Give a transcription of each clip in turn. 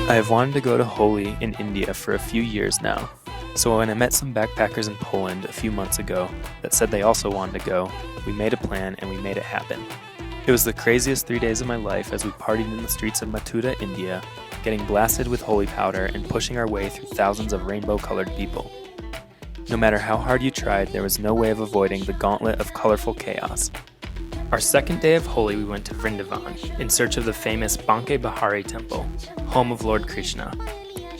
I have wanted to go to Holi in India for a few years now, so when I met some backpackers in Poland a few months ago that said they also wanted to go, we made a plan and we made it happen. It was the craziest 3 days of my life as we partied in the streets of Mathura, India, getting blasted with holy powder and pushing our way through thousands of rainbow-colored people. No matter how hard you tried, there was no way of avoiding the gauntlet of colorful chaos. Our second day of Holi, we went to Vrindavan in search of the famous Banke Bihari temple, home of Lord Krishna.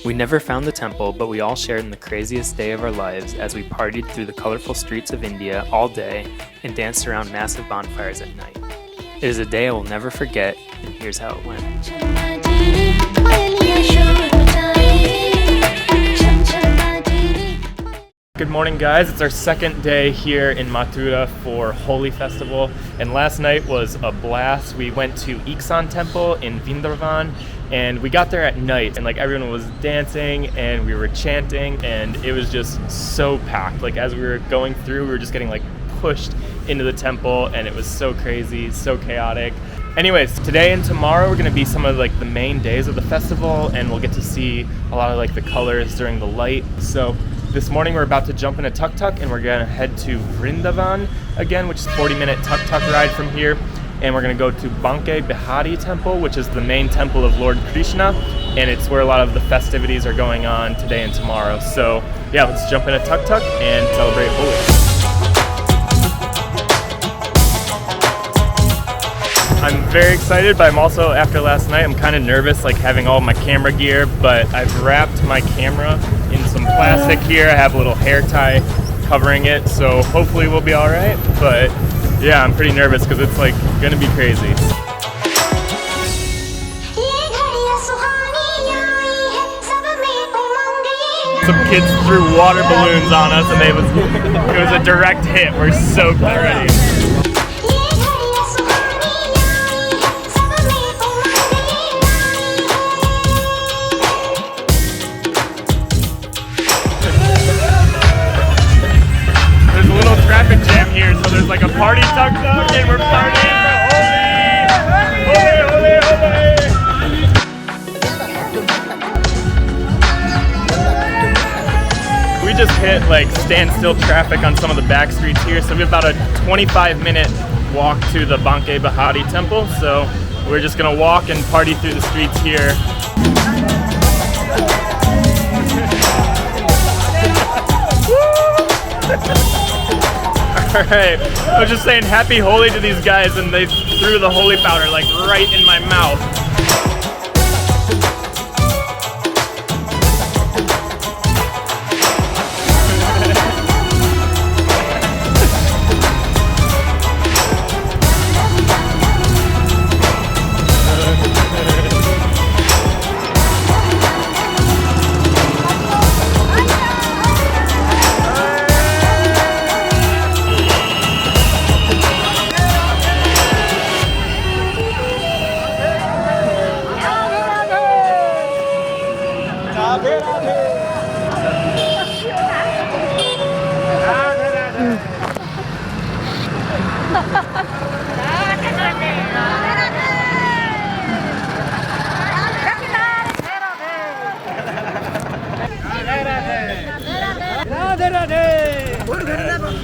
We never found the temple, but we all shared in the craziest day of our lives as we partied through the colorful streets of India all day and danced around massive bonfires at night. It is a day I will never forget, and here's how it went. Good morning, guys. It's our second day here in Mathura for Holi Festival, and last night was a blast. We went to Iksan Temple in Vrindavan, and we got there at night, and everyone was dancing and we were chanting, and it was just so packed. As we were going through, we were just getting pushed into the temple, and it was so crazy, so chaotic. Anyways, today and tomorrow we're going to be some of the main days of the festival, and we'll get to see a lot of the colors during the light. So this morning we're about to jump in a tuk-tuk and we're going to head to Vrindavan again, which is a 40-minute tuk-tuk ride from here. And we're going to go to Banke Bihari temple, which is the main temple of Lord Krishna, and it's where a lot of the festivities are going on today and tomorrow. So yeah, let's jump in a tuk-tuk and celebrate Holi. I'm very excited, but I'm also, after last night, I'm kind of nervous having all my camera gear, but I've wrapped my camera in some plastic here. I have a little hair tie covering it, so hopefully we'll be all right. But yeah, I'm pretty nervous because it's gonna be crazy. Some kids threw water balloons on us, and it was a direct hit. We're soaked already. Traffic jam here, so there's a party tuk-tuk and we're partying for Holi! We just hit standstill traffic on some of the back streets here, so we have about a 25-minute walk to the Banke Bihari temple, so we're just gonna walk and party through the streets here. Alright, I was just saying happy Holi to these guys, and they threw the holy powder right in my mouth.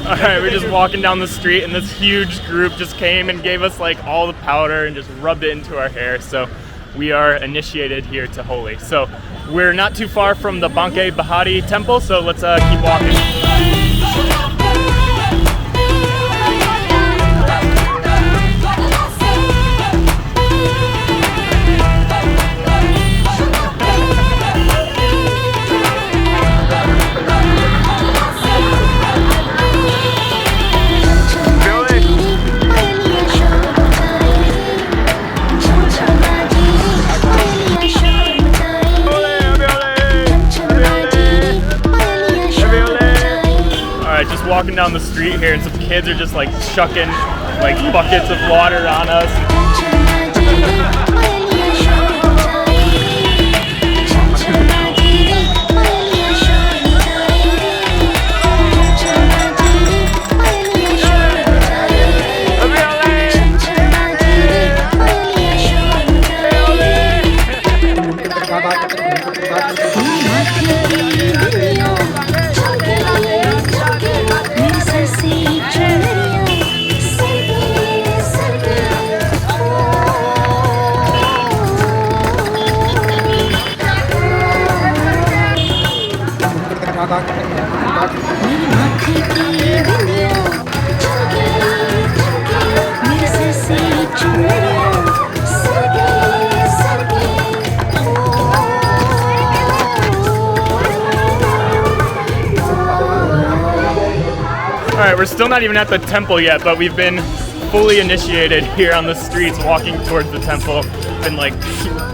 Alright, we're just walking down the street, and this huge group just came and gave us all the powder and just rubbed it into our hair. So we are initiated here to Holi. So we're not too far from the Banke Bihari temple, so let's keep walking. Walking down the street here, and some kids are just chucking buckets of water on us. Bye-bye. Alright, we're still not even at the temple yet, but we've been fully initiated here on the streets walking towards the temple. Been like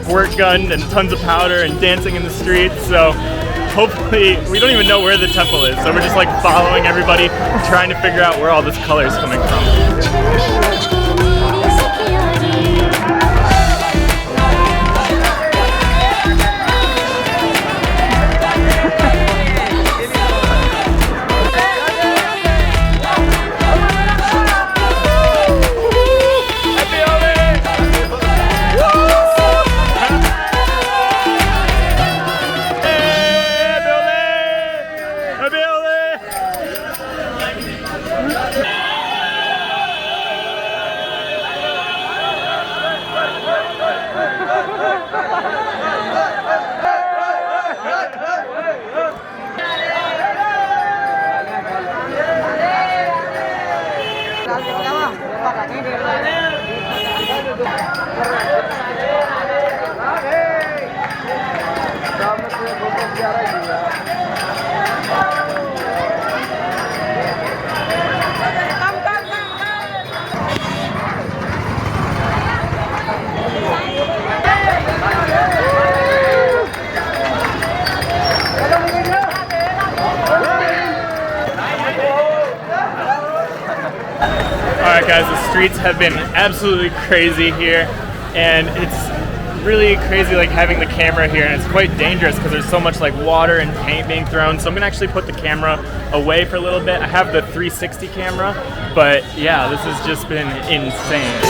squirt gunned and tons of powder and dancing in the streets, so hopefully, we don't even know where the temple is, so we're just like following everybody, trying to figure out where all this color is coming from. Alright guys, the streets have been absolutely crazy here, and it's really crazy like having the camera here, and it's quite dangerous because there's so much like water and paint being thrown, so I'm gonna actually put the camera away for a little bit. I have the 360 camera, but yeah, this has just been insane.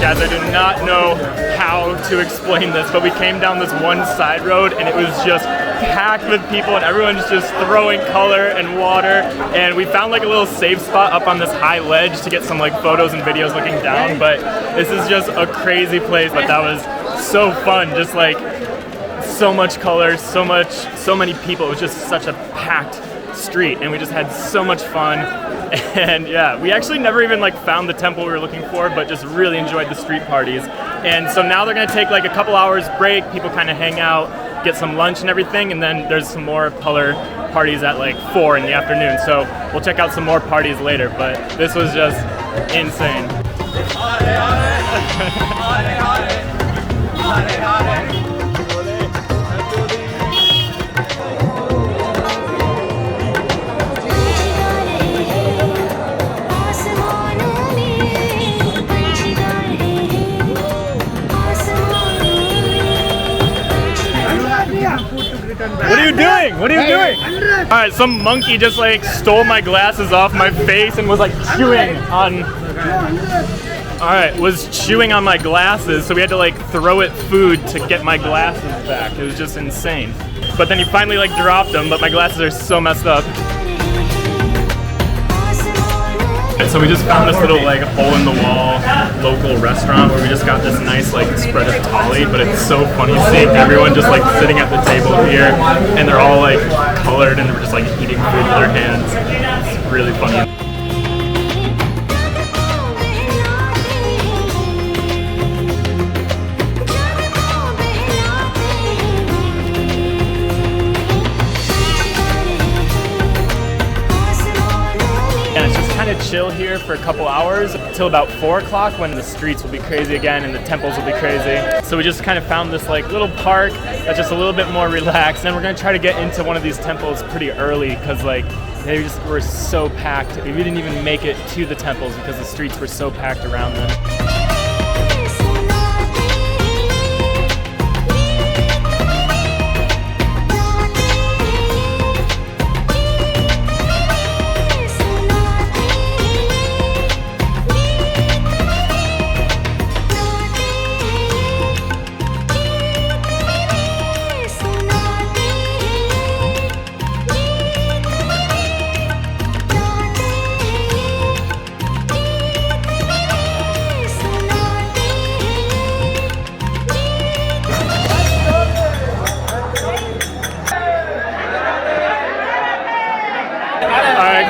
I do not know how to explain this, but we came down this one side road and it was just packed with people and everyone's just throwing color and water, and we found like a little safe spot up on this high ledge to get some like photos and videos looking down, but this is just a crazy place. But that was so fun, just like so much color, so many people. It was just such a packed street and we just had so much fun. And yeah, we actually never even like found the temple we were looking for, but just really enjoyed the street parties. And so now they're gonna take like a couple hours break, people kind of hang out, get some lunch and everything, and then there's some more color parties at like 4 in the afternoon. So we'll check out some more parties later, but this was just insane. What are you doing? What are you doing? Alright, some monkey just like stole my glasses off my face and was like chewing on... Alright, was chewing on my glasses, so we had to like throw it food to get my glasses back. It was just insane. But then he finally like dropped them, but my glasses are so messed up. So we just found this little like hole-in-the-wall local restaurant where we just got this nice like spread of thali, but it's so funny seeing everyone just like sitting at the table here, and they're all like colored and we're just like eating food with their hands. It's really funny. Chill here for a couple hours until about 4 o'clock when the streets will be crazy again and the temples will be crazy. So we just kind of found this like little park that's just a little bit more relaxed, and we're gonna try to get into one of these temples pretty early because like they just were so packed. We didn't even make it to the temples because the streets were so packed around them.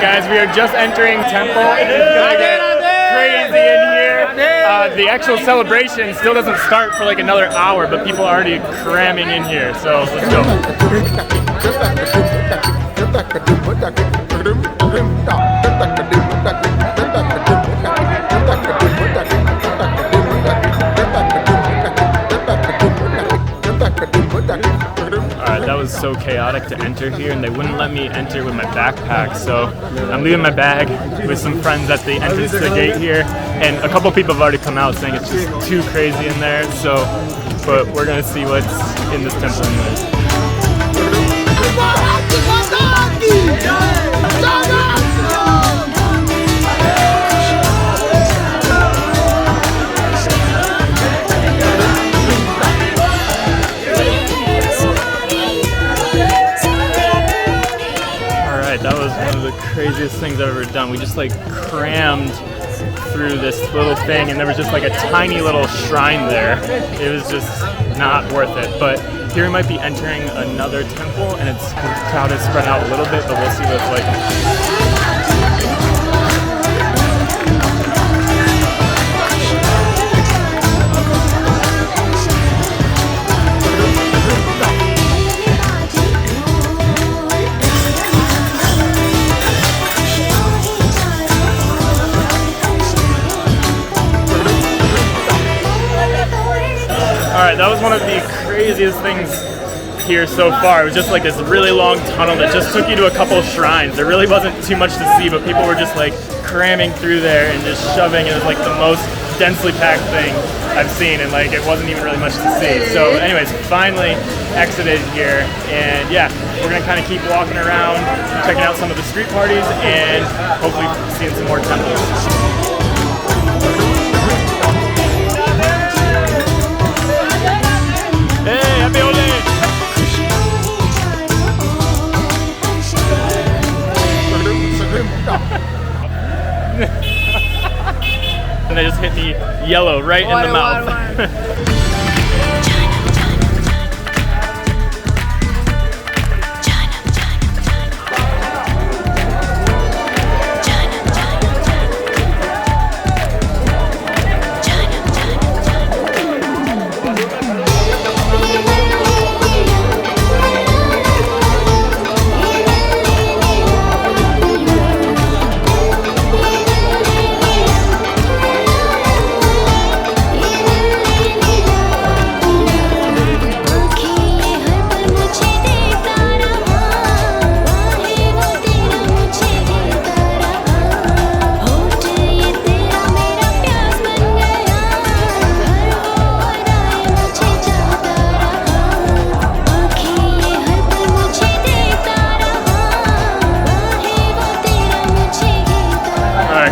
Guys, we are just entering temple. It is gonna get crazy in here. The actual celebration still doesn't start for like another hour, but people are already cramming in here. So let's go. That was so chaotic to enter here, and they wouldn't let me enter with my backpack, so I'm leaving my bag with some friends at the entrance to the gate here, and a couple people have already come out saying it's just too crazy in there, so, but we're gonna see what's in this temple anyways. That was one of the craziest things I've ever done. We just like crammed through this little thing, and there was just like a tiny little shrine there. It was just not worth it. But here we might be entering another temple, and the crowd is spread out a little bit, but we'll see what it's like. Alright, that was one of the craziest things here so far. It was just like this really long tunnel that just took you to a couple shrines. There really wasn't too much to see, but people were just like cramming through there and just shoving. It was like the most densely packed thing I've seen, and like it wasn't even really much to see. So anyways, finally exited here, and yeah, we're gonna kind of keep walking around, checking out some of the street parties, and hopefully seeing some more temples. And they just hit me yellow right in the mouth.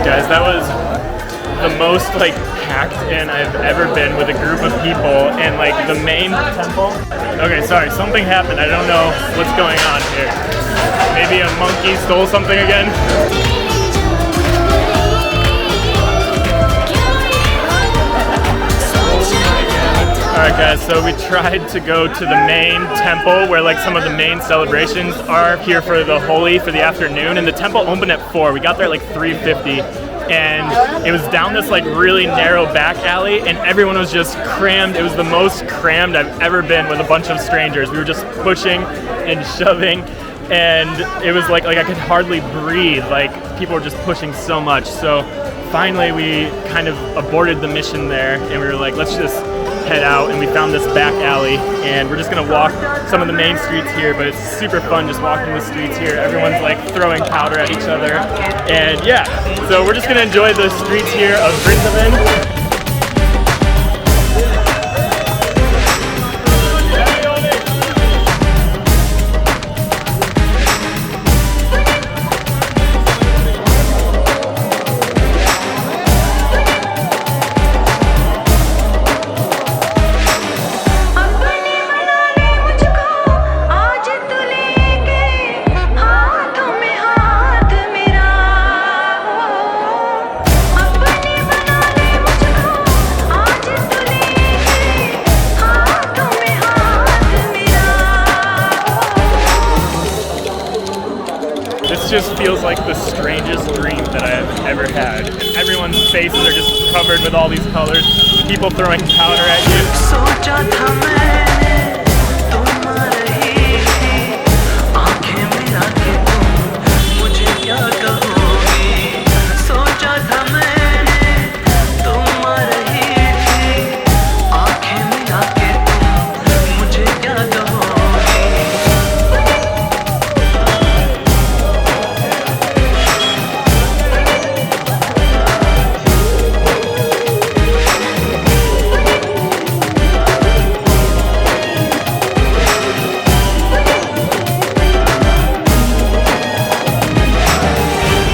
Guys, that was the most like packed in I've ever been with a group of people, and like the main temple. Okay, sorry, something happened. I don't know what's going on here. Maybe a monkey stole something again. So we tried to go to the main temple where like some of the main celebrations are here for the Holi for the afternoon, and the temple opened at 4. We got there at like 3:50, and it was down this like really narrow back alley, and everyone was just crammed. It was the most crammed I've ever been with a bunch of strangers. We were just pushing and shoving, and it was like I could hardly breathe. Like people were just pushing so much. So finally we kind of aborted the mission there, and we were like, let's just head out, and we found this back alley, and we're just gonna walk some of the main streets here, but it's super fun just walking the streets here. Everyone's like throwing powder at each other, and yeah, so we're just gonna enjoy the streets here of Vrindavan. This just feels like the strangest dream that I have ever had. Everyone's faces are just covered with all these colors, people throwing powder at you.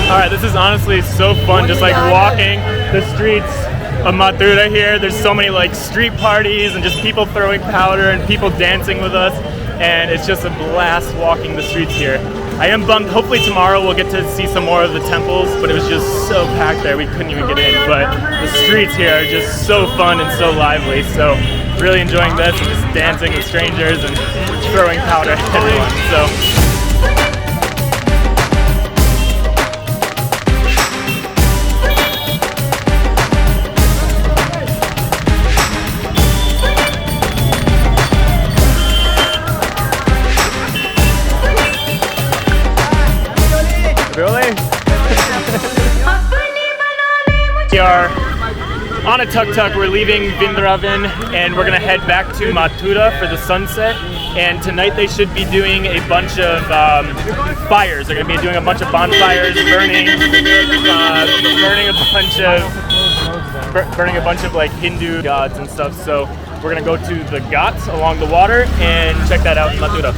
Alright, this is honestly so fun, just like walking the streets of Mathura here. There's so many like street parties and just people throwing powder and people dancing with us, and it's just a blast walking the streets here. I am bummed, hopefully tomorrow we'll get to see some more of the temples, but it was just so packed there we couldn't even get in. But the streets here are just so fun and so lively, so really enjoying this and just dancing with strangers and throwing powder at everyone. So. We are on a tuk-tuk. We're leaving Vrindavan and we're gonna head back to Mathura for the sunset. And tonight they should be doing a bunch of fires. They're gonna be doing a bunch of bonfires, burning a bunch of like Hindu gods and stuff. So we're gonna go to the ghats along the water and check that out in Mathura.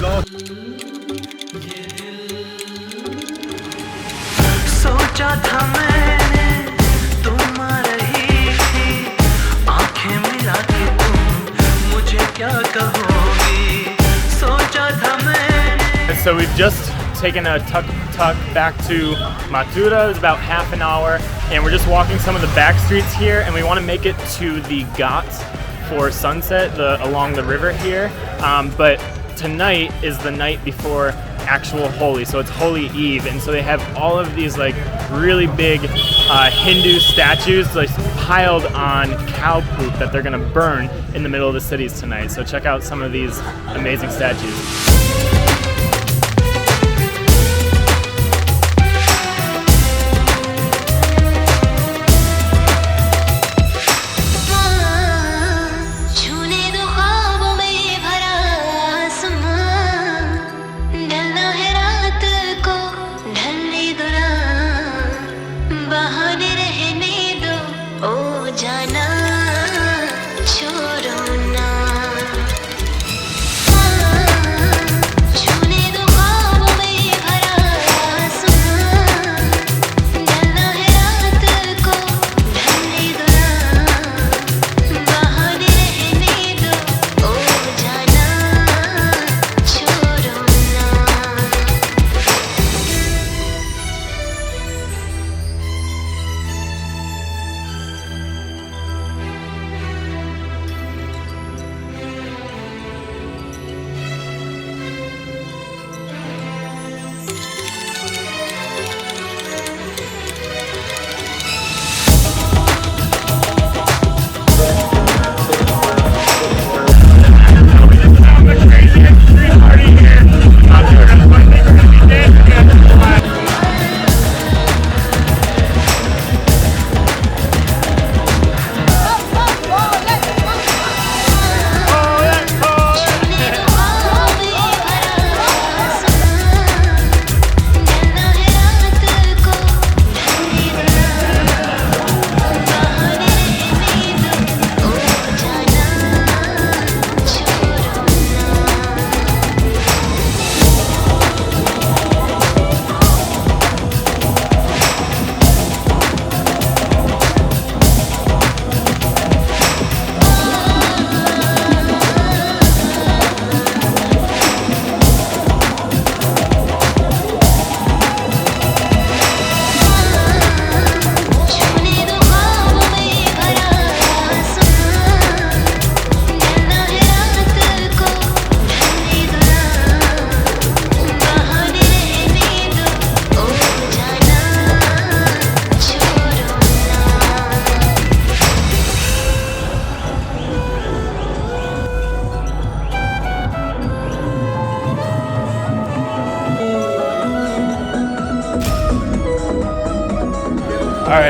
So we've just taken a tuk-tuk back to Mathura. It's about half an hour, and we're just walking some of the back streets here, and we want to make it to the ghats for sunset along the river here. But tonight is the night before actual Holi, so it's Holi Eve, and so they have all of these like really big Hindu statues like piled on cow poop that they're gonna burn in the middle of the cities tonight. So check out some of these amazing statues. छोड़ो ना, छूने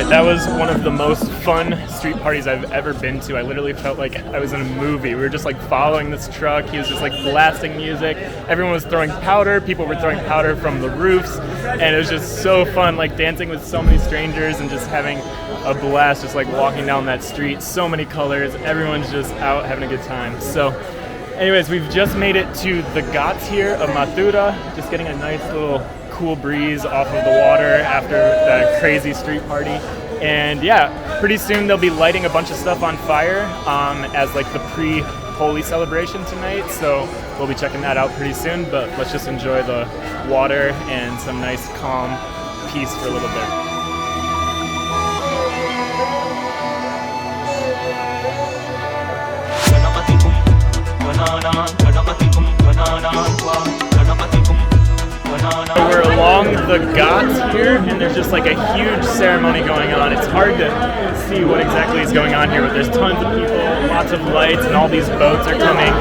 right, that was one of the most fun street parties I've ever been to. I literally felt like I was in a movie. We were just like following this truck. He was just like blasting music. Everyone was throwing powder. People were throwing powder from the roofs. And it was just so fun, like dancing with so many strangers and just having a blast, just like walking down that street. So many colors. Everyone's just out having a good time. So anyways, we've just made it to the ghats here of Mathura. Just getting a nice little cool breeze off of the water after that crazy street party. And yeah, pretty soon they'll be lighting a bunch of stuff on fire as like the pre-Holi celebration tonight. So we'll be checking that out pretty soon, but let's just enjoy the water and some nice calm peace for a little bit. So we're along the ghats here, and there's just like a huge ceremony going on. It's hard to see what exactly is going on here, but there's tons of people, lots of lights, and all these boats are coming.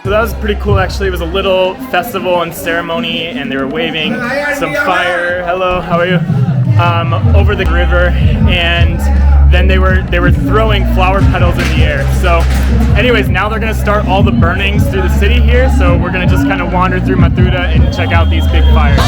So that was pretty cool actually. It was a little festival and ceremony, and they were waving some fire, hello, how are you, over the river, and then they were throwing flower petals in the air. So anyways, now they're gonna start all the burnings through the city here, so we're gonna just kind of wander through Mathura and check out these big fires.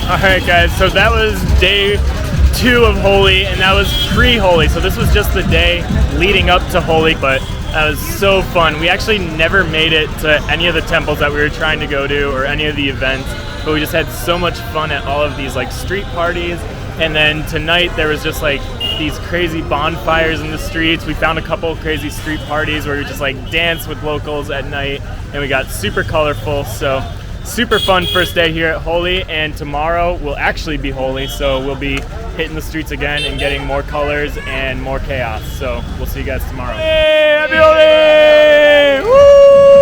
Alright guys, so that was day 2 of Holi, and that was pre-Holi, so this was just the day leading up to Holi, but that was so fun. We actually never made it to any of the temples that we were trying to go to or any of the events, but we just had so much fun at all of these like street parties. And then tonight there was just like these crazy bonfires in the streets. We found a couple of crazy street parties where we just like danced with locals at night, and we got super colorful. So super fun first day here at Holi, and tomorrow will actually be Holi, so we'll be hitting the streets again and getting more colors and more chaos. So we'll see you guys tomorrow. Hey, happy Holi! Woo!